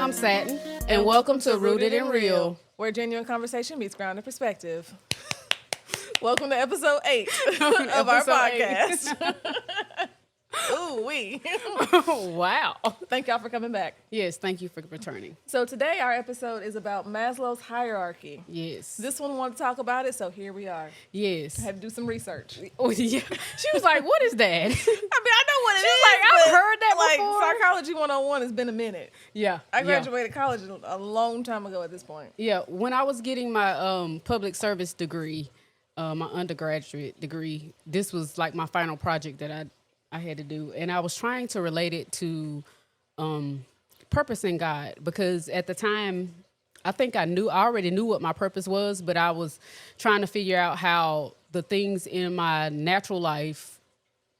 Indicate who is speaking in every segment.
Speaker 1: I'm Satin, and welcome to Rooted in Real,
Speaker 2: where genuine conversation meets grounded perspective. Welcome to episode 8 of our podcast. Ooh, wee.
Speaker 1: Wow.
Speaker 2: Thank y'all for coming back.
Speaker 1: Yes, thank you for returning.
Speaker 2: So today our episode is about Maslow's hierarchy.
Speaker 1: Yes.
Speaker 2: This one wanted to talk about it, so here we are.
Speaker 1: Yes.
Speaker 2: I had to do some research.
Speaker 1: Oh, yeah. She was like, what is that?
Speaker 2: I mean, I know what it is.
Speaker 1: Like, I've heard that before.
Speaker 2: Like, Psychology 101 has been a minute.
Speaker 1: Yeah.
Speaker 2: I graduated college a long time ago at this point.
Speaker 1: Yeah. When I was getting my public service degree, my undergraduate degree, this was like my final project that I had to do. And I was trying to relate it to purpose in God, because at the time, I think I already knew what my purpose was, but I was trying to figure out how the things in my natural life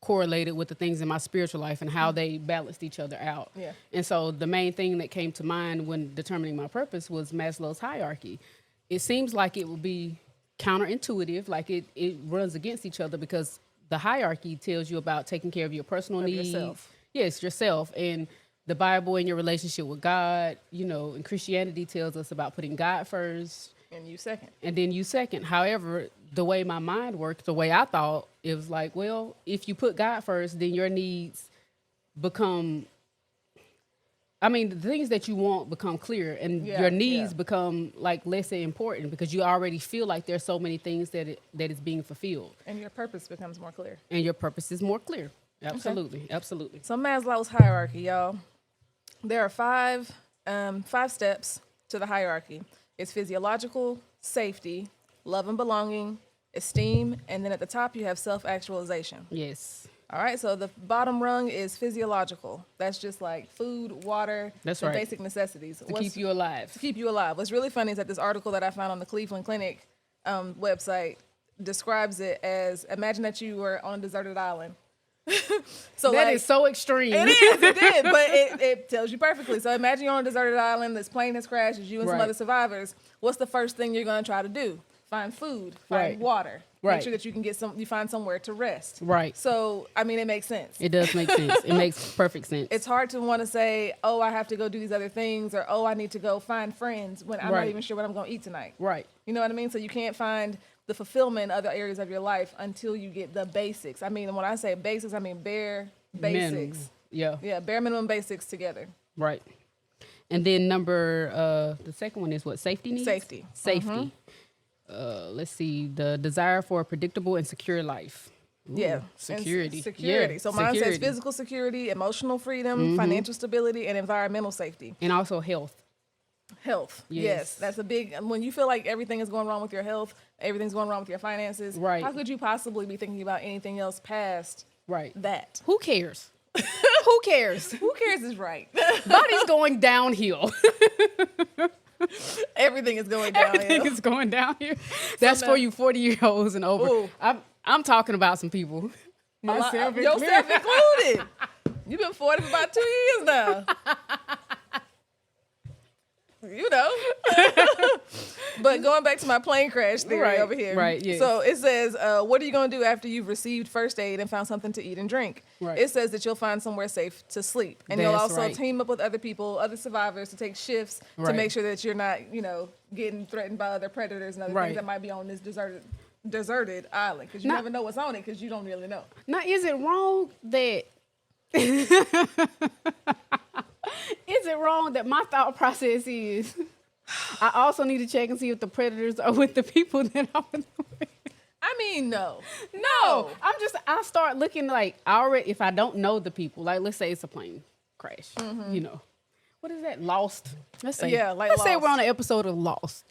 Speaker 1: correlated with the things in my spiritual life and how they balanced each other out.
Speaker 2: Yeah.
Speaker 1: And so the main thing that came to mind when determining my purpose was Maslow's hierarchy. It seems like it would be counterintuitive, like it runs against each other, because the hierarchy tells you about taking care of your personal needs.
Speaker 2: Yourself.
Speaker 1: Yes, yourself. And the Bible and your relationship with God, and Christianity tells us about putting God first.
Speaker 2: And you second.
Speaker 1: And then you second. However, the way my mind worked, the way I thought, it was like, well, if you put God first, then your needs become, the things that you want become clear, and your needs become like less important, because you already feel like there's so many things that is being fulfilled.
Speaker 2: And your purpose becomes more clear.
Speaker 1: And your purpose is more clear. Absolutely. Okay. Absolutely.
Speaker 2: So Maslow's hierarchy, y'all. There are five steps to the hierarchy. It's physiological, safety, love and belonging, esteem, and then at the top you have self-actualization.
Speaker 1: Yes.
Speaker 2: All right, so the bottom rung is physiological. That's just like food, water,
Speaker 1: That's
Speaker 2: the
Speaker 1: right.
Speaker 2: basic necessities.
Speaker 1: To keep you alive.
Speaker 2: To keep you alive. What's really funny is that this article that I found on the Cleveland Clinic website describes it as, imagine that you were on a deserted island. So
Speaker 1: that is so extreme.
Speaker 2: It is, but it tells you perfectly. So imagine you're on a deserted island, this plane has crashed, it's you and some other survivors. What's the first thing you're going to try to do? Find food, find water.
Speaker 1: Right.
Speaker 2: Make sure that you find somewhere to rest.
Speaker 1: Right.
Speaker 2: So, it makes sense.
Speaker 1: It does make sense. It makes perfect sense.
Speaker 2: It's hard to want to say, oh, I have to go do these other things, or, oh, I need to go find friends when I'm not even sure what I'm going to eat tonight.
Speaker 1: Right.
Speaker 2: You know what I mean? So you can't find the fulfillment in other areas of your life until you get the basics. When I say basics, bare basics.
Speaker 1: Minimum. Yeah.
Speaker 2: Yeah, bare minimum basics together.
Speaker 1: Right. And then the second one is what? Safety needs?
Speaker 2: Safety.
Speaker 1: Safety. Let's see. The desire for a predictable and secure life. Ooh,
Speaker 2: yeah.
Speaker 1: Security.
Speaker 2: Security.
Speaker 1: Yeah.
Speaker 2: So mine says physical security, emotional freedom, financial stability, and environmental safety.
Speaker 1: And also health.
Speaker 2: Health. Yes. That's a big, when you feel like everything is going wrong with your health, everything's going wrong with your finances.
Speaker 1: Right.
Speaker 2: How could you possibly be thinking about anything else past that?
Speaker 1: Who cares? Who cares?
Speaker 2: Who cares is right.
Speaker 1: Body's going downhill.
Speaker 2: Everything is going downhill.
Speaker 1: Everything is going down here. That's for you 40-year-olds and over.
Speaker 2: Ooh.
Speaker 1: I'm talking about some people.
Speaker 2: Yourself included. You've been 40 for about 2 years now. But going back to my plane crash theory over here.
Speaker 1: Right, yes.
Speaker 2: So it says, what are you going to do after you've received first aid and found something to eat and drink?
Speaker 1: Right.
Speaker 2: It says that you'll find somewhere safe to sleep. And you'll also team up with other people, other survivors, to take shifts to make sure that you're not, getting threatened by other predators and other things that might be on this deserted island. Because you never know what's on it, because you don't really know.
Speaker 1: Now, is it wrong that... Is it wrong that my thought process is I also need to check and see if the predators are with the people that I'm with?
Speaker 2: No.
Speaker 1: I start looking like if I don't know the people, like let's say it's a plane crash, what is that? Lost. Let's say, let's say we're on an episode of Lost.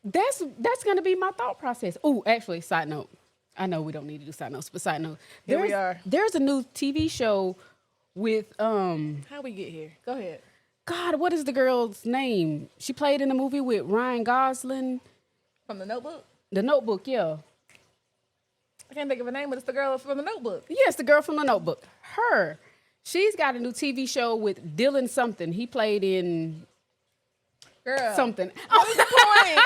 Speaker 1: That's going to be my thought process. Oh, actually, side note. I know we don't need to do side notes, but side note.
Speaker 2: Here we are.
Speaker 1: There's a new TV show with
Speaker 2: How we get here? Go ahead.
Speaker 1: God, what is the girl's name? She played in a movie with Ryan Gosling.
Speaker 2: From The Notebook?
Speaker 1: The Notebook, yeah.
Speaker 2: I can't think of her name, but it's the girl from The Notebook.
Speaker 1: Yes, the girl from The Notebook. Her. She's got a new TV show with Dylan something. He played in something.
Speaker 2: What was the point?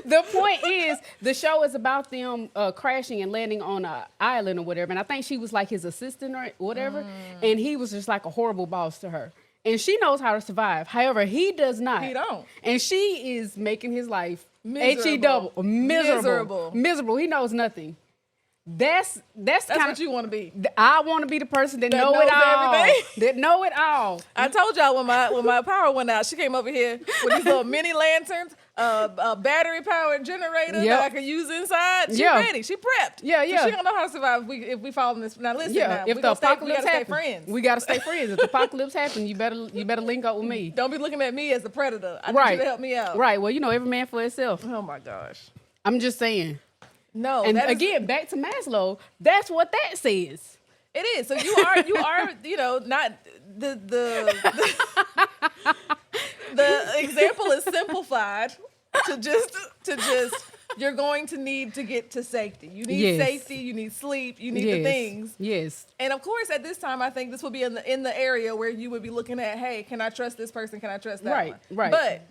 Speaker 1: The point is, the show is about them crashing and landing on an island or whatever. And I think she was like his assistant or whatever. And he was just like a horrible boss to her. and she knows how to survive. However, he does not.
Speaker 2: He don't.
Speaker 1: And she is making his life
Speaker 2: Miserable.
Speaker 1: miserable. He knows nothing. That's kind of
Speaker 2: what you want to be.
Speaker 1: I want to be the person that know
Speaker 2: knows
Speaker 1: it all.
Speaker 2: everything.
Speaker 1: That know it all.
Speaker 2: I told y'all when my power went out, she came over here with these little mini lanterns, a battery powered generator that I could use inside. She ready. She prepped.
Speaker 1: Yeah.
Speaker 2: So she don't know how to survive if we fall in this. Now listen. Now,
Speaker 1: if the apocalypse happens,
Speaker 2: stay friends.
Speaker 1: we gotta stay friends. If the apocalypse happens, you better link up with me.
Speaker 2: Don't be looking at me as the predator. I need you to help me out.
Speaker 1: Right. Well, every man for himself.
Speaker 2: Oh my gosh.
Speaker 1: I'm just saying.
Speaker 2: No.
Speaker 1: And again, back to Maslow. That's what that says.
Speaker 2: It is. So you are, not the example is simplified to just you're going to need to get to safety. You need safety, you need sleep, you need the things.
Speaker 1: Yes.
Speaker 2: And of course, at this time, I think this would be in the area where you would be looking at, hey, can I trust this person? Can I trust that one?
Speaker 1: Right.
Speaker 2: But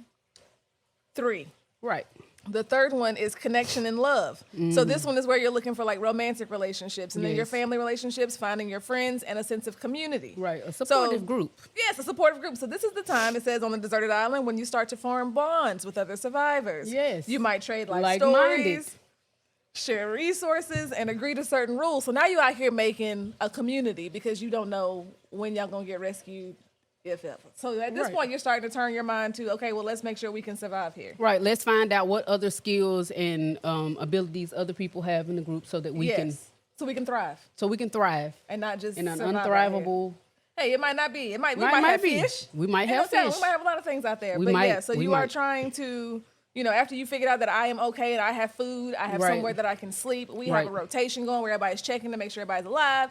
Speaker 2: 3.
Speaker 1: Right.
Speaker 2: The third one is connection and love. So this one is where you're looking for like romantic relationships, and then your family relationships, finding your friends, and a sense of community.
Speaker 1: Right, a supportive group.
Speaker 2: Yes, a supportive group. So this is the time, it says on the deserted island, when you start to form bonds with other survivors.
Speaker 1: Yes.
Speaker 2: You might trade life stories, share resources, and agree to certain rules. So now you out here making a community because you don't know when y'all gonna get rescued, if ever. So at this point, you're starting to turn your mind to, okay, well, let's make sure we can survive here.
Speaker 1: Right. Let's find out what other skills and abilities other people have in the group so that we can.
Speaker 2: So we can thrive.
Speaker 1: So we can thrive.
Speaker 2: And not just
Speaker 1: in an unthrivable.
Speaker 2: Hey, it might not be. We might have fish.
Speaker 1: We might have fish.
Speaker 2: We might have a lot of things out there. So you are trying to, after you figured out that I am okay and I have food, I have somewhere that I can sleep. We have a rotation going where everybody's checking to make sure everybody's alive.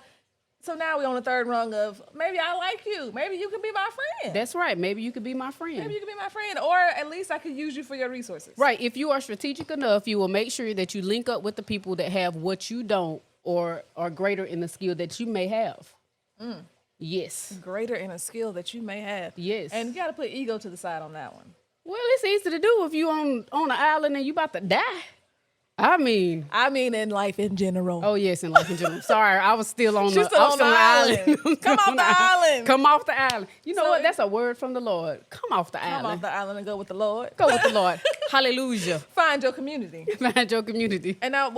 Speaker 2: So now we're on the third rung of maybe I like you. Maybe you can be my friend.
Speaker 1: That's right. Maybe you could be my friend.
Speaker 2: Maybe you can be my friend. Or at least I could use you for your resources.
Speaker 1: Right. If you are strategic enough, you will make sure that you link up with the people that have what you don't or are greater in the skill that you may have. Yes.
Speaker 2: Greater in a skill that you may have.
Speaker 1: Yes.
Speaker 2: And you got to put ego to the side on that one.
Speaker 1: Well, it's easy to do if you on an island and you about to die. I mean
Speaker 2: in life in general.
Speaker 1: Oh yes, in life in general. Sorry, I was still on
Speaker 2: the island. Come off the island.
Speaker 1: Come off the island. You know what? That's a word from the Lord. Come off the island.
Speaker 2: Come off the island and go with the Lord.
Speaker 1: Go with the Lord. Hallelujah.
Speaker 2: Find your community.
Speaker 1: Find your community.
Speaker 2: And now,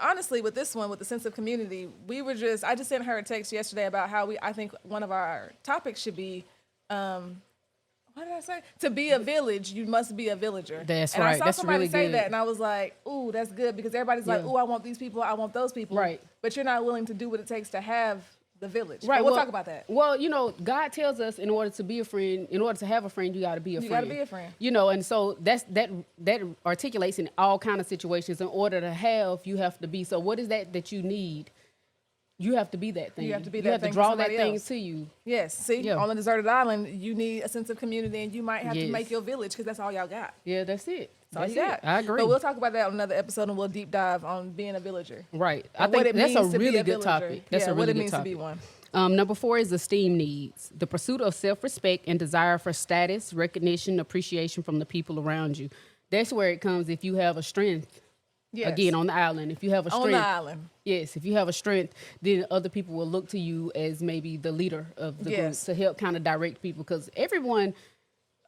Speaker 2: honestly, with this one, with the sense of community, I just sent her a text yesterday about how I think one of our topics should be. What did I say? To be a village, you must be a villager.
Speaker 1: That's
Speaker 2: and
Speaker 1: right.
Speaker 2: I saw
Speaker 1: that's
Speaker 2: somebody
Speaker 1: really
Speaker 2: say
Speaker 1: good.
Speaker 2: that, and I was like, ooh, that's good, because everybody's like, ooh, I want these people, I want those people.
Speaker 1: Right.
Speaker 2: But you're not willing to do what it takes to have the village.
Speaker 1: Right.
Speaker 2: But we'll talk about that.
Speaker 1: Well, God tells us in order to be a friend, in order to have a friend, you got to be a friend.
Speaker 2: You got to be a friend.
Speaker 1: And so that articulates in all kind of situations. In order to have, you have to be. So what is that you need? You have to be that thing.
Speaker 2: You have to be that thing.
Speaker 1: You have to draw
Speaker 2: that
Speaker 1: thing to you.
Speaker 2: Yes. See, on a deserted island, you need a sense of community, and you might have to make your village because that's all y'all got.
Speaker 1: Yeah, that's it.
Speaker 2: That's all you got.
Speaker 1: I agree.
Speaker 2: But we'll talk about that on another episode, and we'll deep dive on being a villager.
Speaker 1: Right. I think that's a really good topic. That's a really
Speaker 2: good
Speaker 1: topic.
Speaker 2: What it means to be one.
Speaker 1: Number 4 is esteem needs. The pursuit of self-respect and desire for status, recognition, appreciation from the people around you. That's where it comes if you have a strength. Yes. Again, on the island. If you have a strength.
Speaker 2: On the island.
Speaker 1: Yes. If you have a strength, then other people will look to you as maybe the leader of the group to help kind of direct people. Because everyone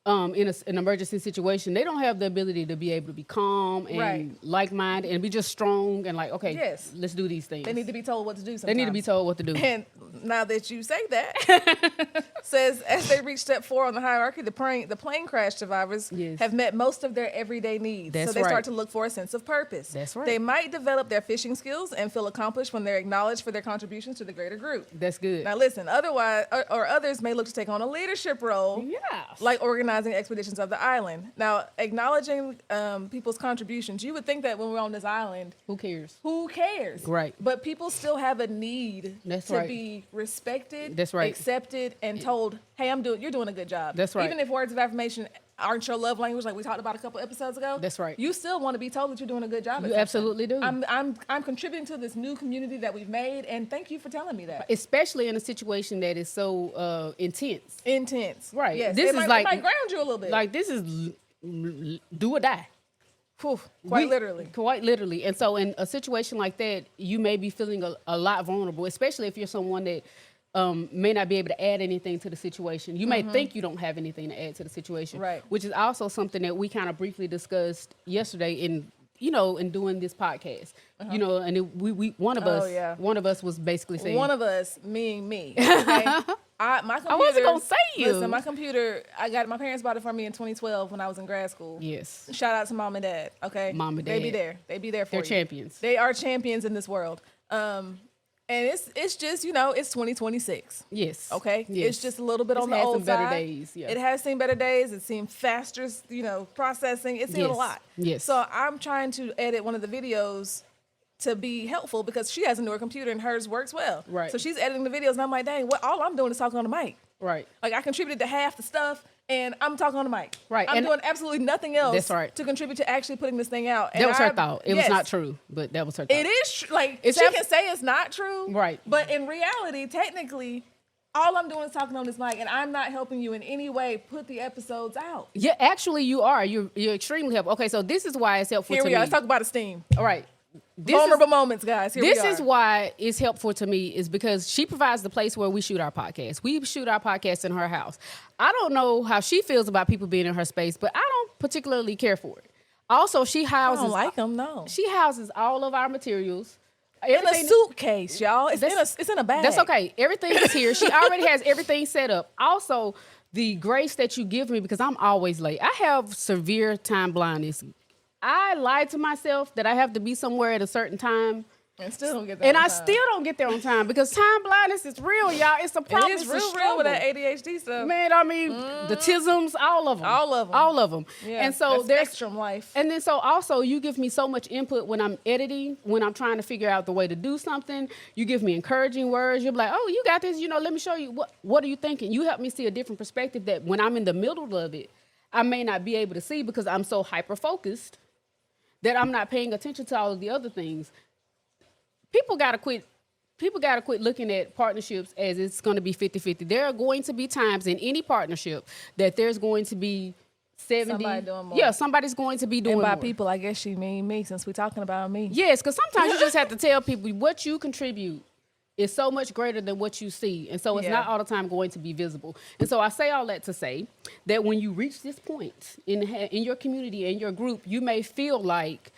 Speaker 1: in an emergency situation, they don't have the ability to be able to be calm and like-minded and be just strong and like, okay, let's do these things.
Speaker 2: They need to be told what to do sometimes.
Speaker 1: They need to be told what to do.
Speaker 2: And now that you say that, says as they reach step 4 on the hierarchy, the plane crash survivors have met most of their everyday needs. So they start to look for a sense of purpose.
Speaker 1: That's right.
Speaker 2: They might develop their fishing skills and feel accomplished when they're acknowledged for their contributions to the greater group.
Speaker 1: That's good.
Speaker 2: Now listen, otherwise, or others may look to take on a leadership role, like organizing expeditions of the island. Now, acknowledging people's contributions, you would think that when we're on this island,
Speaker 1: who cares?
Speaker 2: Who cares?
Speaker 1: Right.
Speaker 2: But people still have a need to be respected, accepted, and told, hey, you're doing a good job.
Speaker 1: That's right.
Speaker 2: Even if words of affirmation aren't your love language, like we talked about a couple episodes ago.
Speaker 1: That's right.
Speaker 2: You still want to be told that you're doing a good job.
Speaker 1: You absolutely do.
Speaker 2: I'm contributing to this new community that we've made, and thank you for telling me that.
Speaker 1: Especially in a situation that is so intense.
Speaker 2: Intense.
Speaker 1: Right.
Speaker 2: Yes.
Speaker 1: This
Speaker 2: it might ground you a little bit.
Speaker 1: Like this is do or die.
Speaker 2: Quite literally.
Speaker 1: Quite literally. And so in a situation like that, you may be feeling a lot vulnerable, especially if you're someone that may not be able to add anything to the situation. You may think you don't have anything to add to the situation,
Speaker 2: right?
Speaker 1: Which is also something that we kind of briefly discussed yesterday in doing this podcast. And we one of us was basically saying,
Speaker 2: one of us, me. Okay? My computer,
Speaker 1: I wasn't gonna say you.
Speaker 2: Listen, my computer, my parents bought it for me in 2012 when I was in grad school.
Speaker 1: Yes.
Speaker 2: Shout out to mom and dad. Okay.
Speaker 1: Mom and dad.
Speaker 2: They be there. They be there for you.
Speaker 1: They're champions.
Speaker 2: They are champions in this world. And it's just, it's 2026.
Speaker 1: Yes.
Speaker 2: Okay.
Speaker 1: Yes.
Speaker 2: It's just a little bit on the old
Speaker 1: side. It has seen better
Speaker 2: days.
Speaker 1: Yeah.
Speaker 2: It has seen better days. It seemed faster, processing. It's seen a lot.
Speaker 1: Yes.
Speaker 2: So I'm trying to edit one of the videos to be helpful because she has a newer computer and hers works well.
Speaker 1: Right.
Speaker 2: So she's editing the videos and I'm like, dang, all I'm doing is talking on the mic.
Speaker 1: Right.
Speaker 2: Like I contributed to half the stuff and I'm talking on the mic.
Speaker 1: Right.
Speaker 2: I'm doing absolutely nothing else
Speaker 1: That's right.
Speaker 2: to contribute to actually putting this thing out.
Speaker 1: That was her thought. It was not true, but that was her thought.
Speaker 2: It is true. Like,
Speaker 1: It's
Speaker 2: she can say it's not true.
Speaker 1: Right.
Speaker 2: But in reality, technically, all I'm doing is talking on this mic, and I'm not helping you in any way put the episodes out.
Speaker 1: Yeah, actually, you are. You're extremely helpful. Okay, so this is why it's helpful
Speaker 2: Here
Speaker 1: to
Speaker 2: we
Speaker 1: me.
Speaker 2: are. Let's talk about esteem.
Speaker 1: All right.
Speaker 2: Vulnerable moments, guys. Here we are.
Speaker 1: This is why it's helpful to me is because she provides the place where we shoot our podcast. We shoot our podcast in her house. I don't know how she feels about people being in her space, but I don't particularly care for it. Also, she houses.
Speaker 2: I don't like them, no.
Speaker 1: She houses all of our materials.
Speaker 2: In a suitcase, y'all. It's in a bag.
Speaker 1: That's okay. Everything is here. She already has everything set up. Also, the grace that you give me, because I'm always late. I have severe time blindness. I lied to myself that I have to be somewhere at a certain time.
Speaker 2: And still don't get there
Speaker 1: and
Speaker 2: on
Speaker 1: I
Speaker 2: time.
Speaker 1: still don't get there on time because time blindness is real, y'all. It's a problem.
Speaker 2: It's real with that ADHD stuff.
Speaker 1: Man, I mean, the tisms, all of them. All of them.
Speaker 2: Yeah,
Speaker 1: and so
Speaker 2: there's spectrum life.
Speaker 1: And then so also you give me so much input when I'm editing, when I'm trying to figure out the way to do something. You give me encouraging words. You're like, oh, you got this. Let me show you. What are you thinking? You help me see a different perspective that when I'm in the middle of it, I may not be able to see because I'm so hyper-focused that I'm not paying attention to all of the other things. People got to quit looking at partnerships as it's going to be 50-50. There are going to be times in any partnership that there's going to be 70.
Speaker 2: Somebody doing more.
Speaker 1: Yeah, somebody's going to be doing more.
Speaker 2: And by people, I guess she mean me since we're talking about me.
Speaker 1: Yes, because sometimes you just have to tell people what you contribute is so much greater than what you see. And so it's not all the time going to be visible. And so I say all that to say that when you reach this point in your community, in your group, you may feel like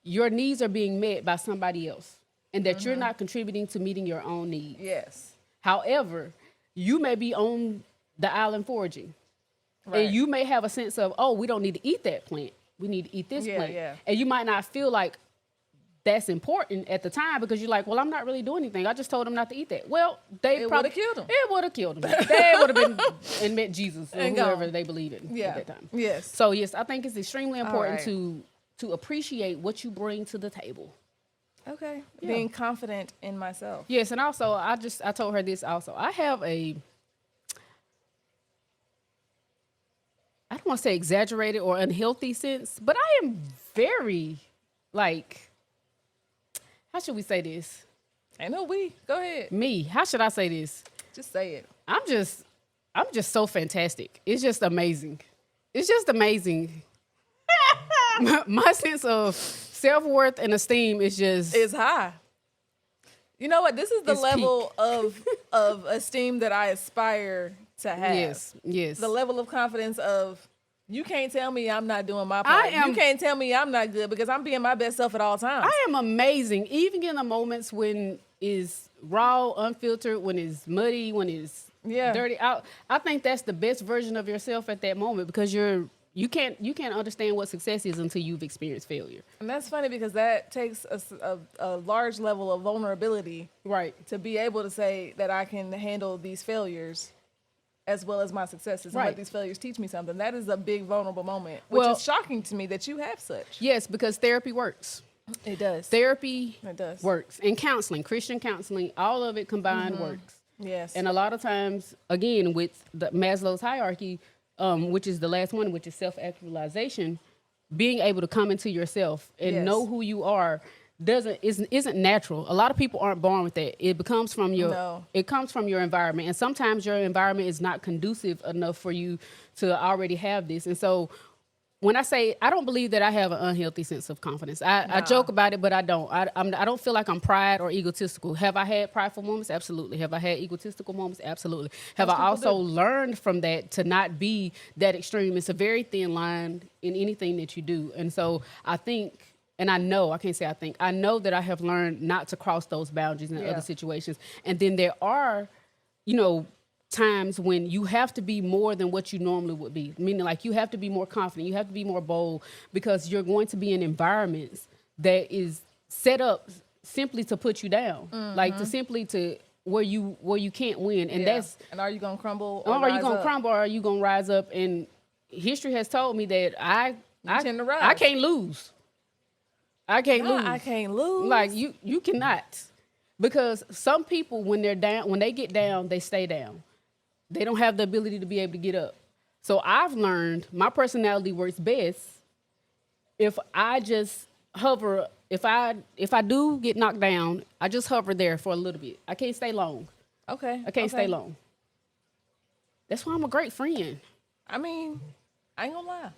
Speaker 1: your needs are being met by somebody else and that you're not contributing to meeting your own needs.
Speaker 2: Yes.
Speaker 1: However, you may be on the island foraging. Right. And you may have a sense of, oh, we don't need to eat that plant. We need to eat this plant.
Speaker 2: Yeah.
Speaker 1: And you might not feel like that's important at the time because you're like, well, I'm not really doing anything. I just told them not to eat that. Well,
Speaker 2: it would have killed them.
Speaker 1: It would have killed them. They would have been and met Jesus or whoever they believe in at that time.
Speaker 2: Yes.
Speaker 1: So yes, I think it's extremely important to appreciate what you bring to the table.
Speaker 2: Okay. Yeah. Being confident in myself.
Speaker 1: Yes, and also I told her this also. I have I don't want to say exaggerated or unhealthy sense, but I am very how should we say this?
Speaker 2: Ain't no we. Go ahead.
Speaker 1: Me. How should I say this?
Speaker 2: Just say it.
Speaker 1: I'm just so fantastic. It's just amazing. It's just amazing. My sense of self-worth and esteem is
Speaker 2: high. You know what? This is the level of esteem that I aspire to have.
Speaker 1: Yes.
Speaker 2: The level of confidence of you can't tell me I'm not doing my part. You can't tell me I'm not good because I'm being my best self at all times.
Speaker 1: I am amazing, even in the moments when it's raw, unfiltered, when it's muddy, when it's dirty. I think that's the best version of yourself at that moment because you can't understand what success is until you've experienced failure.
Speaker 2: And that's funny because that takes a large level of vulnerability,
Speaker 1: right,
Speaker 2: to be able to say that I can handle these failures as well as my successes and let these failures teach me something. That is a big vulnerable moment, which is shocking to me that you have such.
Speaker 1: Yes, because therapy works.
Speaker 2: It does.
Speaker 1: Therapy works. And counseling, Christian counseling, all of it combined works.
Speaker 2: Yes.
Speaker 1: And a lot of times, again, with the Maslow's hierarchy, which is the last one, which is self-actualization, being able to come into yourself and know who you are isn't natural. A lot of people aren't born with that. It comes from your environment, and sometimes your environment is not conducive enough for you to already have this. And so when I say I don't believe that I have an unhealthy sense of confidence. I joke about it, but I don't. I don't feel like I'm pride or egotistical. Have I had prideful moments? Absolutely. Have I had egotistical moments? Absolutely. Have I also learned from that to not be that extreme? It's a very thin line in anything that you do. And so I think, and I know, I can't say I think, I know that I have learned not to cross those boundaries in other situations. And then there are, times when you have to be more than what you normally would be. Meaning, like, you have to be more confident, you have to be more bold, because you're going to be in environments that is set up simply to put you down, like to where you can't win, and that's.
Speaker 2: And are you gonna crumble?
Speaker 1: Or are you gonna crumble, or are you gonna rise up? And history has told me that I
Speaker 2: tend to rise.
Speaker 1: I can't lose. I can't lose.
Speaker 2: I can't lose.
Speaker 1: Like you cannot, because some people when they get down, they stay down. They don't have the ability to be able to get up. So I've learned my personality works best if I just hover. If I do get knocked down, I just hover there for a little bit. I can't stay long.
Speaker 2: Okay.
Speaker 1: I can't stay long. That's why I'm a great friend.
Speaker 2: I mean, I ain't gonna lie.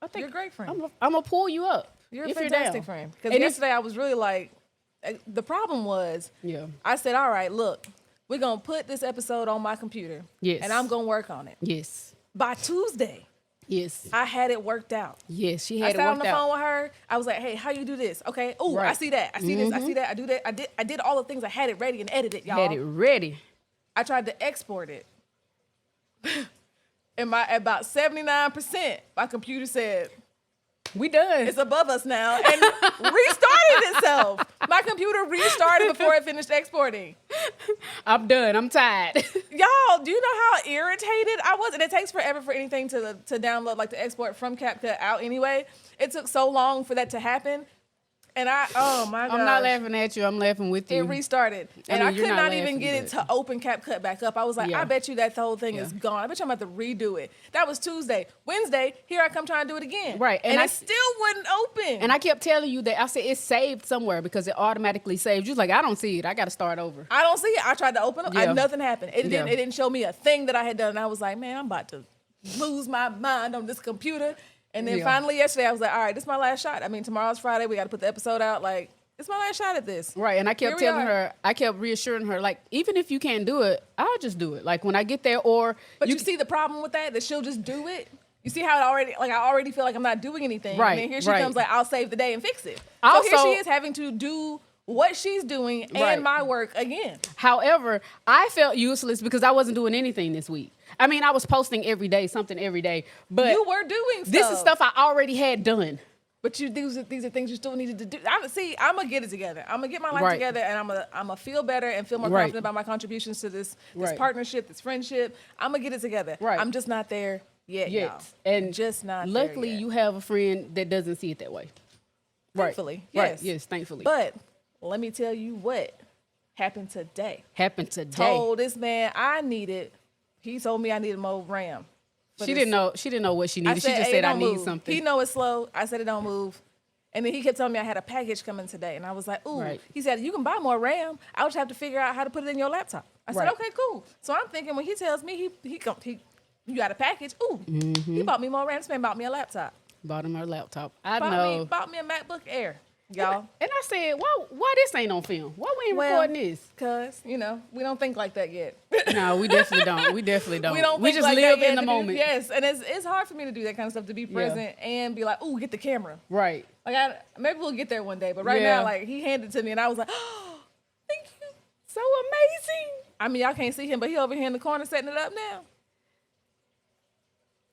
Speaker 2: I think you're a great friend.
Speaker 1: I'm gonna pull you up.
Speaker 2: You're a fantastic friend. Because yesterday I was really like, the problem was, I said, all right, look, we're going to put this episode on my computer.
Speaker 1: Yes.
Speaker 2: And I'm going to work on it.
Speaker 1: Yes.
Speaker 2: By Tuesday.
Speaker 1: Yes.
Speaker 2: I had it worked out.
Speaker 1: Yes, she had it worked out.
Speaker 2: I sat on the phone with her. I was like, hey, how you do this? Okay. Oh, right. I see that. I see this. I see that. I do that. I did all the things. I had it ready and edited, y'all.
Speaker 1: Had it ready.
Speaker 2: I tried to export it. And at about 79%, my computer said,
Speaker 1: we done.
Speaker 2: It's above us now, and restarted itself. My computer restarted before it finished exporting.
Speaker 1: I'm done. I'm tired.
Speaker 2: Y'all, do you know how irritated I was? And it takes forever for anything to download, like to export from CapCut out anyway. It took so long for that to happen. And oh my God.
Speaker 1: I'm not laughing at you. I'm laughing with you.
Speaker 2: It restarted. And I could not even get it to open CapCut back up. I was like, I bet you that the whole thing is gone. I bet you I'm about to redo it. That was Tuesday. Wednesday, here I come trying to do it again.
Speaker 1: Right.
Speaker 2: And it still wouldn't open.
Speaker 1: And I kept telling you that. I said, it's saved somewhere because it automatically saved. You was like, I don't see it. I got to start over.
Speaker 2: I don't see it. I tried to open it. Nothing happened. It didn't show me a thing that I had done. And I was like, man, I'm about to lose my mind on this computer. And then finally yesterday, I was like, all right, this is my last shot. I mean, tomorrow's Friday. We got to put the episode out. Like, it's my last shot at this.
Speaker 1: Right. And I kept telling her, I kept reassuring her, like, even if you can't do it, I'll just do it. Like, when I get there,
Speaker 2: But you see the problem with that she'll just do it? You see how I already feel like I'm not doing anything.
Speaker 1: Right.
Speaker 2: And then here she comes like, I'll save the day and fix it.
Speaker 1: Also,
Speaker 2: so here she is having to do what she's doing and my work again.
Speaker 1: However, I felt useless because I wasn't doing anything this week. I mean, I was posting every day, something every day. But
Speaker 2: you were doing stuff.
Speaker 1: This is stuff I already had done.
Speaker 2: But these are things you still needed to do. I'm gonna get it together. I'm gonna get my life together, and I'm gonna feel better and feel more confident about my contributions to this partnership, this friendship. I'm gonna get it together. Right. I'm just not there yet, y'all.
Speaker 1: And
Speaker 2: just not.
Speaker 1: Luckily,
Speaker 2: there yet.
Speaker 1: You have a friend that doesn't see it that way.
Speaker 2: Thankfully,
Speaker 1: yes. Right. Yes, thankfully.
Speaker 2: But let me tell you what happened today.
Speaker 1: Told
Speaker 2: this man he told me I needed more RAM.
Speaker 1: She didn't know what she needed. She just said, I need something.
Speaker 2: He know it's slow. I said it don't move. And then he kept telling me I had a package coming today. And I was like, ooh. Right. He said, you can buy more RAM. I'll just have to figure out how to put it in your laptop. I said, okay, cool. So I'm thinking when he tells me you got a package, ooh, he bought me more RAM. This man bought me a laptop.
Speaker 1: Bought him her laptop.
Speaker 2: Bought me a MacBook Air. Y'all.
Speaker 1: And I said, why this ain't on film? Why we ain't recording this?
Speaker 2: Because, we don't think like that yet.
Speaker 1: No, we definitely don't. We don't.
Speaker 2: We
Speaker 1: just
Speaker 2: like
Speaker 1: live in the moment.
Speaker 2: Yes, and it's hard for me to do that kind of stuff, to be present and be like, ooh, get the camera.
Speaker 1: Right.
Speaker 2: Like, maybe we'll get there one day, but right now, like, he handed it to me, and I was like, oh, thank you.
Speaker 1: So amazing.
Speaker 2: I mean, y'all can't see him, but he over here in the corner setting it up now.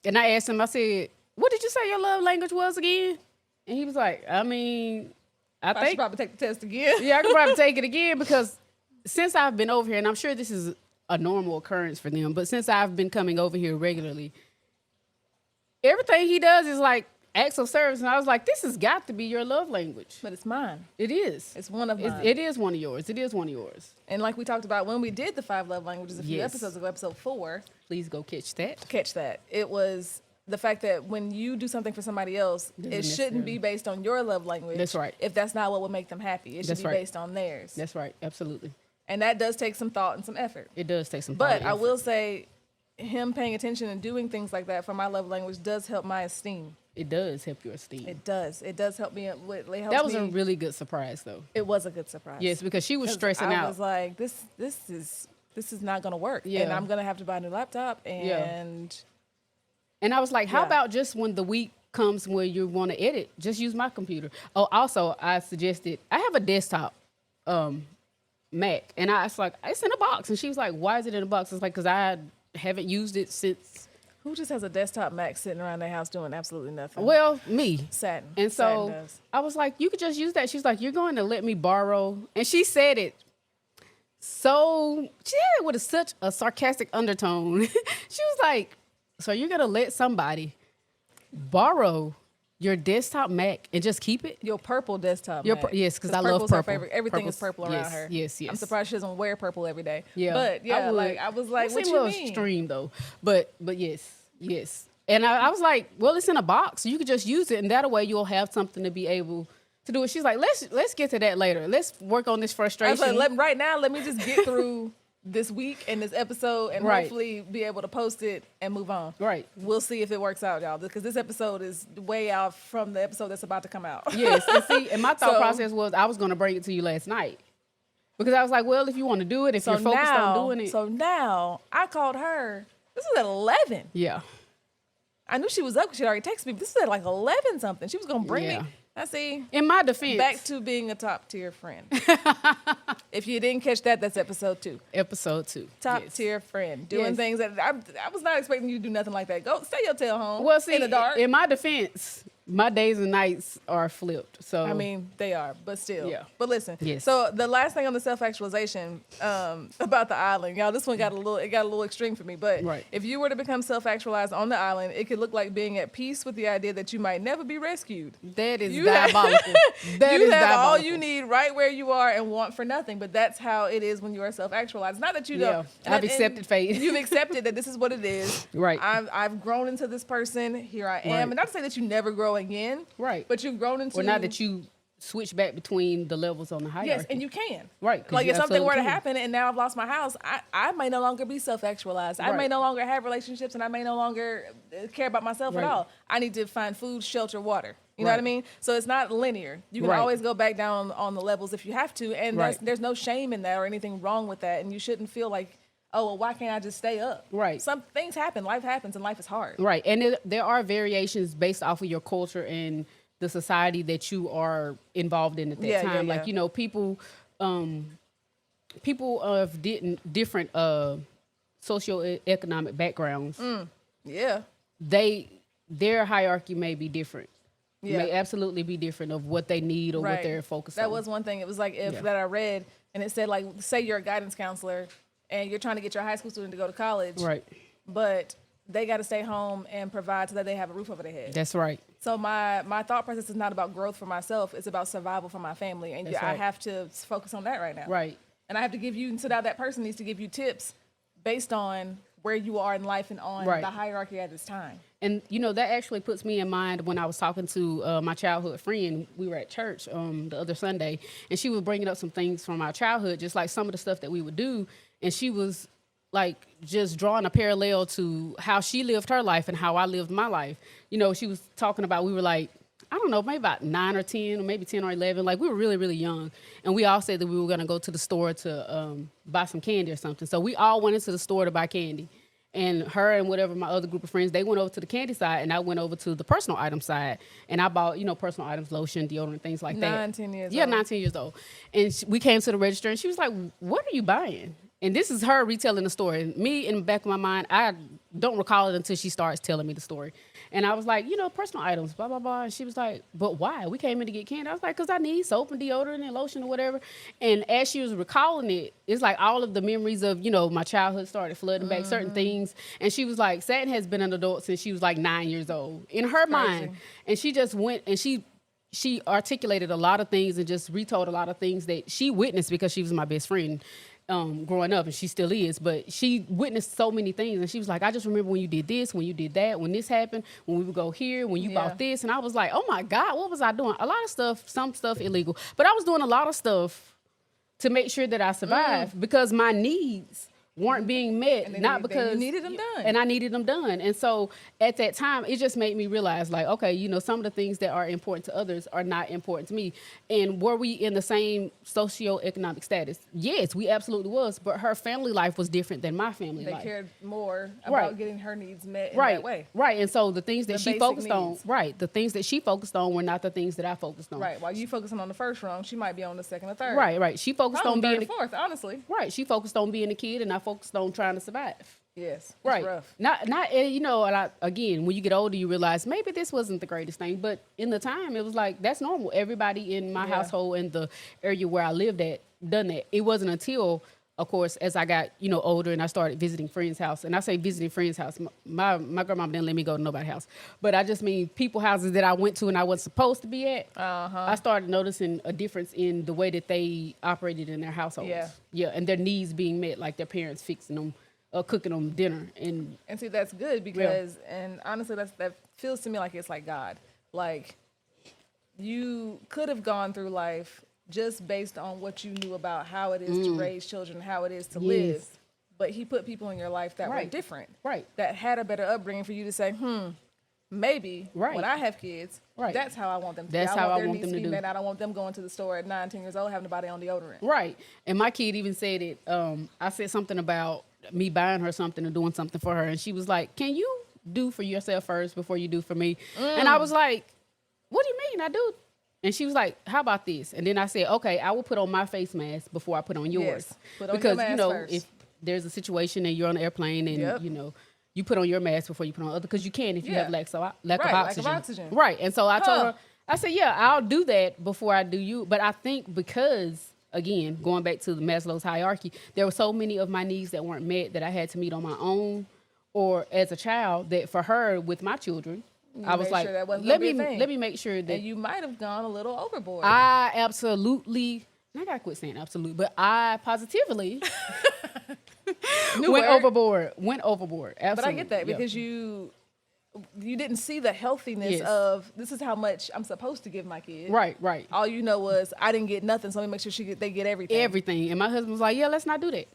Speaker 1: And I asked him, I said, what did you say your love language was again? And he was like, I mean... I
Speaker 2: should probably take the test again.
Speaker 1: Yeah, I could probably take it again because since I've been over here, and I'm sure this is a normal occurrence for them, but since I've been coming over here regularly, everything he does is like acts of service. And I was like, this has got to be your love language.
Speaker 2: But it's mine.
Speaker 1: It is.
Speaker 2: It's one of mine.
Speaker 1: It is one of yours. It is one of yours.
Speaker 2: And like we talked about when we did the 5 love languages a few episodes ago, episode 4.
Speaker 1: Please go catch that.
Speaker 2: It was... the fact that when you do something for somebody else, it shouldn't be based on your love language.
Speaker 1: That's right.
Speaker 2: If that's not what would make them happy. It should be based on theirs.
Speaker 1: That's right. Absolutely.
Speaker 2: And that does take some thought and some effort.
Speaker 1: It does take some thought.
Speaker 2: But I will say, him paying attention and doing things like that for my love language does help my esteem.
Speaker 1: It does help your esteem.
Speaker 2: It does. It does help me.
Speaker 1: That was a really good surprise, though.
Speaker 2: It was a good surprise.
Speaker 1: Yes, because she was stressing out.
Speaker 2: I was like, this is not going to work. Yeah. And I'm going to have to buy a new laptop. And
Speaker 1: I was like, how about just when the week comes where you want to edit, just use my computer. Oh, also, I suggested, I have a desktop Mac. And I was like, it's in a box. And she was like, why is it in a box? It's like, because I haven't used it since.
Speaker 2: Who just has a desktop Mac sitting around their house doing absolutely nothing?
Speaker 1: Well, me.
Speaker 2: Satin.
Speaker 1: And so I was like, you could just use that. She's like, you're going to let me borrow. And she said it so, she had it with such a sarcastic undertone. She was like, so you're going to let somebody borrow your desktop Mac and just keep it?
Speaker 2: Your purple desktop Mac.
Speaker 1: Yes, because I love purple.
Speaker 2: Her favorite. Everything is purple around her.
Speaker 1: Yes.
Speaker 2: I'm surprised she doesn't wear purple every day.
Speaker 1: Yeah.
Speaker 2: But yeah, I was like, what you mean?
Speaker 1: A little extreme though. But yes. And I was like, well, it's in a box. So you could just use it, and that way you'll have something to be able to do it. She's like, let's get to that later. Let's work on this frustration.
Speaker 2: I was like, right now, let me just get through this week and this episode, and hopefully be able to post it and move on.
Speaker 1: Right.
Speaker 2: We'll see if it works out, y'all, because this episode is way out from the episode that's about to come out.
Speaker 1: Yes. And my thought process was I was going to bring it to you last night. Because I was like, well, if you want to do it, if you're focused on doing it.
Speaker 2: So now I called her. This was at 11.
Speaker 1: Yeah.
Speaker 2: I knew she was up because she already texted me. But this was at like 11 something. She was going to bring me. I see.
Speaker 1: In my defense.
Speaker 2: Back to being a top tier friend. If you didn't catch that, that's episode 2.
Speaker 1: Episode 2.
Speaker 2: Top tier friend. Doing things that I was not expecting you to do nothing like that. Go stay your tail home.
Speaker 1: Well, see,
Speaker 2: in the dark.
Speaker 1: In my defense, my days and nights are flipped. So
Speaker 2: I mean, they are, but still.
Speaker 1: Yeah.
Speaker 2: But listen.
Speaker 1: Yes.
Speaker 2: So the last thing on the self-actualization about the island, y'all, this one got a little extreme for me. But if you were to become self-actualized on the island, it could look like being at peace with the idea that you might never be rescued.
Speaker 1: That is diabolical.
Speaker 2: You have all you need right where you are and want for nothing. But that's how it is when you are self-actualized. Not that you don't.
Speaker 1: I've accepted fate.
Speaker 2: You've accepted that this is what it is.
Speaker 1: Right.
Speaker 2: I've grown into this person. Here I am. And not to say that you never grow again.
Speaker 1: Right.
Speaker 2: But you've grown into.
Speaker 1: Or not that you switch back between the levels on the hierarchy.
Speaker 2: Yes, and you can.
Speaker 1: Right.
Speaker 2: Like if something were to happen and now I've lost my house, I may no longer be self-actualized. I may no longer have relationships, and I may no longer care about myself at all. I need to find food, shelter, water. You know what I mean? So it's not linear. You can always go back down on the levels if you have to, and there's no shame in that or anything wrong with that, and you shouldn't feel like, oh, well, why can't I just stay up?
Speaker 1: Right.
Speaker 2: Some things happen. Life happens, and life is hard.
Speaker 1: Right. And there are variations based off of your culture and the society that you are involved in at that time. Like, you know, people of different socioeconomic backgrounds. Their hierarchy may be different. Yeah. May absolutely be different of what they need or what they're focused on.
Speaker 2: That was one thing. It was like that I read, and it said, like, say you're a guidance counselor and you're trying to get your high school student to go to college.
Speaker 1: Right.
Speaker 2: But they got to stay home and provide so that they have a roof over their head.
Speaker 1: That's right.
Speaker 2: So my thought process is not about growth for myself. It's about survival for my family. And I have to focus on that right now.
Speaker 1: Right.
Speaker 2: And I have to give you, so now that person needs to give you tips based on where you are in life and on the hierarchy at this time.
Speaker 1: And, you know, that actually puts me in mind when I was talking to my childhood friend. We were at church the other Sunday, and she was bringing up some things from our childhood, just like some of the stuff that we would do. And she was, like, just drawing a parallel to how she lived her life and how I lived my life. You know, she was talking about, we were like, I don't know, maybe about 9 or 10, or maybe 10 or 11. Like, we were really, really young. And we all said that we were going to go to the store to buy some candy or something. So we all went into the store to buy candy. And her and whatever my other group of friends, they went over to the candy side, and I went over to the personal item side. And I bought, you know, personal items, lotion, deodorant, things like that.
Speaker 2: 9-10 years old.
Speaker 1: Yeah, 19 years old. And we came to the register, and she was like, what are you buying? And this is her retelling the story. Me, in the back of my mind, I don't recall it until she starts telling me the story. And I was like, you know, personal items, blah, blah, blah. And she was like, but why? We came in to get candy. I was like, because I need soap and deodorant and lotion or whatever. And as she was recalling it, it's like all of the memories of, you know, my childhood started flooding back, certain things. And she was like, Satin has been an adult since she was like 9 years old. In her mind. And she just went and she articulated a lot of things and just retold a lot of things that she witnessed because she was my best friend. Growing up, and she still is, but she witnessed so many things, and she was like, I just remember when you did this, when you did that, when this happened, when we would go here, when you bought this. And I was like, oh my God, what was I doing? A lot of stuff, some stuff illegal, but I was doing a lot of stuff to make sure that I survived because my needs weren't being met, not because
Speaker 2: you needed them done.
Speaker 1: And I needed them done. And so at that time, it just made me realize, like, okay, you know, some of the things that are important to others are not important to me. And were we in the same socioeconomic status? Yes, we absolutely was. But her family life was different than my family life.
Speaker 2: They cared more about getting her needs met in
Speaker 1: right.
Speaker 2: that way.
Speaker 1: Right. And so the things that she focused on,
Speaker 2: needs.
Speaker 1: the things that she focused on were not the things that I focused on.
Speaker 2: Right. While you focusing on the first rung, she might be on the second or third.
Speaker 1: Right. She focused on being
Speaker 2: the fourth, honestly.
Speaker 1: Right. She focused on being a kid, and I focused on trying to survive.
Speaker 2: Yes. It's
Speaker 1: right.
Speaker 2: rough.
Speaker 1: Not you know, and again, when you get older, you realize maybe this wasn't the greatest thing, but in the time, it was like, that's normal. Everybody in my household and the area where I lived at done that. It wasn't until, of course, as I got, you know, older and I started visiting friends' house, and I say visiting friends' house, my grandma didn't let me go to nobody's house, but I just mean people houses that I went to and I wasn't supposed to be at. I started noticing a difference in the way that they operated in their households. Yeah, and their needs being met, like their parents fixing them, cooking them dinner. And
Speaker 2: see, that's good because, and honestly, that feels to me like it's like God. Like, you could have gone through life just based on what you knew about how it is to raise children, how it is to live. But he put people in your life that were different.
Speaker 1: Right.
Speaker 2: That had a better upbringing for you to say, maybe when I have kids, that's how I want them to
Speaker 1: that's
Speaker 2: be.
Speaker 1: how I
Speaker 2: their
Speaker 1: want them to do.
Speaker 2: I don't want them going to the store at 9, 10 years old having to buy their own deodorant.
Speaker 1: Right. And my kid even said it. I said something about me buying her something or doing something for her. And she was like, can you do for yourself first before you do for me? And I was like, what do you mean I do? And she was like, how about this? And then I said, okay, I will put on my face mask before I put on yours.
Speaker 2: Yes. Put on
Speaker 1: because,
Speaker 2: your mask
Speaker 1: you know,
Speaker 2: first.
Speaker 1: if there's a situation and you're on an airplane and, you know, you put on your mask before you put on other, because you can if you have lack of oxygen. Right. And so I told her, I said, yeah, I'll do that before I do you. But I think because, again, going back to the Maslow's hierarchy, there were so many of my needs that weren't met that I had to meet on my own or as a child, that for her, with my children, I was like, let me make sure that.
Speaker 2: And you might have gone a little overboard.
Speaker 1: I absolutely, I gotta quit saying absolute, but I positively went overboard. Absolutely.
Speaker 2: But I get that because you didn't see the healthiness of, this is how much I'm supposed to give my kid.
Speaker 1: Right.
Speaker 2: All you know was, I didn't get nothing, so let me make sure they get everything.
Speaker 1: Everything. And my husband was like, yeah, let's not do that.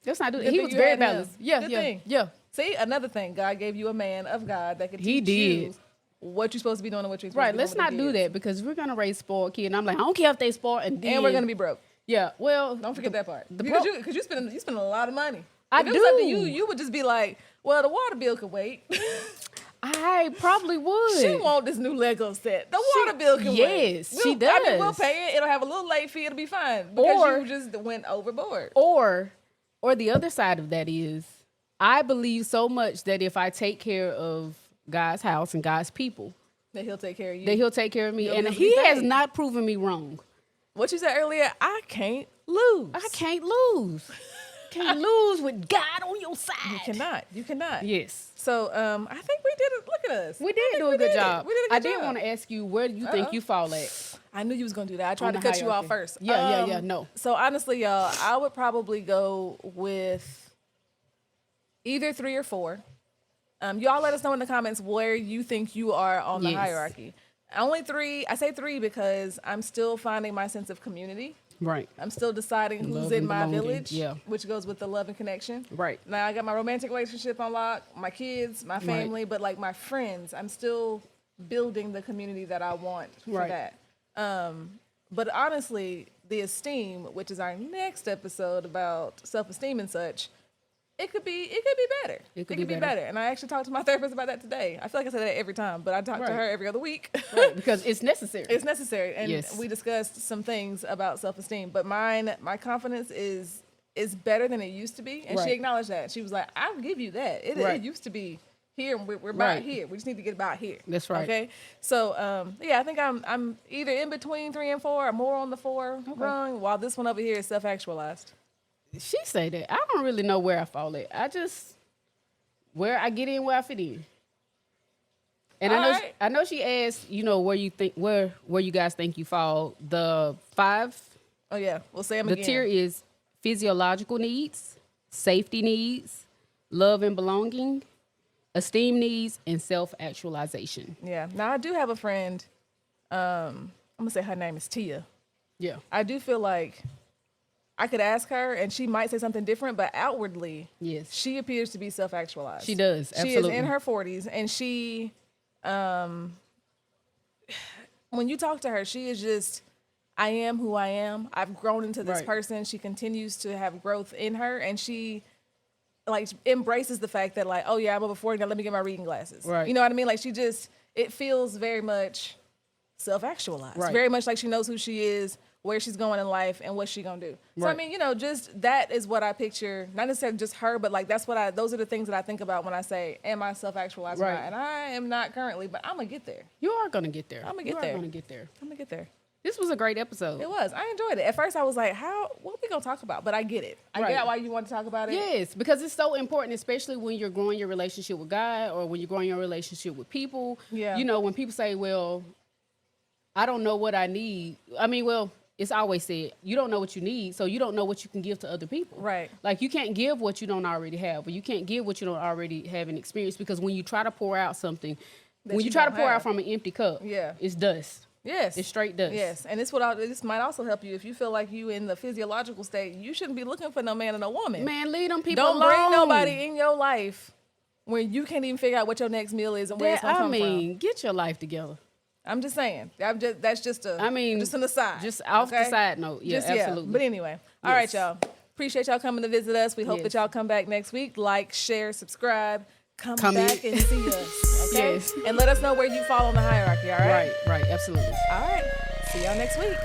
Speaker 1: He was very balanced. Yeah.
Speaker 2: See, another thing, God gave you a man of God that could teach you what you're supposed to be doing and what you're supposed to be doing.
Speaker 1: Let's not do that, because we're gonna raise spoiled kids. And I'm like, I don't care if they spoiled, and
Speaker 2: we're gonna be broke.
Speaker 1: Yeah, well,
Speaker 2: don't forget that part. Because you spend a lot of money.
Speaker 1: I
Speaker 2: do.
Speaker 1: If
Speaker 2: it was up to you, you would just be like, well, the water bill could wait.
Speaker 1: I probably would.
Speaker 2: She want this new Lego set. The water bill can wait.
Speaker 1: Yes, she does.
Speaker 2: I mean, we'll pay it. It'll have a little late fee. It'll be fine. Because you just went overboard.
Speaker 1: Or the other side of that is, I believe so much that if I take care of God's house and God's people,
Speaker 2: that he'll take care of you.
Speaker 1: That he'll take care of me. And he has not proven me wrong.
Speaker 2: What you said earlier, I can't lose.
Speaker 1: I can't lose. Can't lose with God on your side.
Speaker 2: You cannot.
Speaker 1: Yes.
Speaker 2: So I think we did it. Look at us.
Speaker 1: We did do a good job.
Speaker 2: We did a good job.
Speaker 1: I did want to ask you, where do you think you fall at?
Speaker 2: I knew you was going to do that. I tried to cut you off first.
Speaker 1: Yeah, no.
Speaker 2: So honestly, y'all, I would probably go with either 3 or 4. Y'all let us know in the comments where you think you are on the hierarchy. Only 3. I say 3 because I'm still finding my sense of community.
Speaker 1: Right.
Speaker 2: I'm still deciding who's in my village, which goes with the love and connection.
Speaker 1: Right.
Speaker 2: Now I got my romantic relationship on lock, my kids, my family, but like my friends, I'm still building the community that I want for that. But honestly, the esteem, which is our next episode about self-esteem and such, it could be better. It could be better. And I actually talked to my therapist about that today. I feel like I say that every time, but I talk to her every other week.
Speaker 1: Because it's necessary.
Speaker 2: It's necessary. And we discussed some things about self-esteem. But my confidence is better than it used to be. And she acknowledged that. She was like, I'll give you that. It used to be here, and we're about here. We just need to get about here.
Speaker 1: That's right.
Speaker 2: Okay. So I think I'm either in between 3 and 4, or more on the 4 rung, while this one over here is self-actualized.
Speaker 1: She say that. I don't really know where I fall at. I just where I get in, where I fit in. And I know she asked, where you guys think you fall. The 5.
Speaker 2: Oh yeah, we'll say them again.
Speaker 1: The tier is physiological needs, safety needs, love and belonging, esteem needs, and self-actualization.
Speaker 2: Yeah. Now I do have a friend. I'm gonna say her name is Tia.
Speaker 1: Yeah.
Speaker 2: I do feel like I could ask her and she might say something different, but outwardly,
Speaker 1: yes,
Speaker 2: she appears to be self-actualized.
Speaker 1: She does. Absolutely.
Speaker 2: She is in her 40s, and she, when you talk to her, she is just, I am who I am. I've grown into this person. She continues to have growth in her, and she like embraces the fact that like, oh yeah, I'm over 40 now. Let me get my reading glasses.
Speaker 1: Right.
Speaker 2: You know what I mean? Like it feels very much self-actualized.
Speaker 1: Right.
Speaker 2: Very much like she knows who she is, where she's going in life, and what she's gonna do. So
Speaker 1: Right.
Speaker 2: I mean, just that is what I picture. Not necessarily just her, but like those are the things that I think about when I say, am I self-actualized?
Speaker 1: Right.
Speaker 2: And I am not currently, but I'm gonna get there.
Speaker 1: You are gonna get there.
Speaker 2: I'm gonna get
Speaker 1: you
Speaker 2: there.
Speaker 1: Are gonna get there.
Speaker 2: I'm gonna get there.
Speaker 1: This was a great episode.
Speaker 2: It was. I enjoyed it. At first, I was like, what are we gonna talk about? But I get it. I get why you want to talk about it.
Speaker 1: Yes, because it's so important, especially when you're growing your relationship with God or when you're growing your relationship with people.
Speaker 2: Yeah.
Speaker 1: When people say, well, I don't know what I need. I mean, well, it's always said, you don't know what you need, so you don't know what you can give to other people.
Speaker 2: Right.
Speaker 1: Like, you can't give what you don't already have, or you can't give what you don't already have an experience, because when you try to pour out something, when you try to pour out from an empty cup, it's dust.
Speaker 2: Yes.
Speaker 1: It's straight dust.
Speaker 2: Yes. And this might also help you if you feel like you in the physiological state. You shouldn't be looking for no man or no woman.
Speaker 1: Man, leave them people
Speaker 2: Don't
Speaker 1: alone.
Speaker 2: bring nobody in your life when you can't even figure out what your next meal is and where it's going to come from.
Speaker 1: Get your life together.
Speaker 2: I'm just saying. That's just just an aside.
Speaker 1: Just off the side note. Yeah, absolutely.
Speaker 2: Yeah. But anyway. All right, y'all. Appreciate y'all coming to visit us. We hope that y'all come back next week. Like, share, subscribe. Come back and see us. Okay?
Speaker 1: Yes.
Speaker 2: And let us know where you fall on the hierarchy, all right?
Speaker 1: Right, absolutely.
Speaker 2: All right. See y'all next week.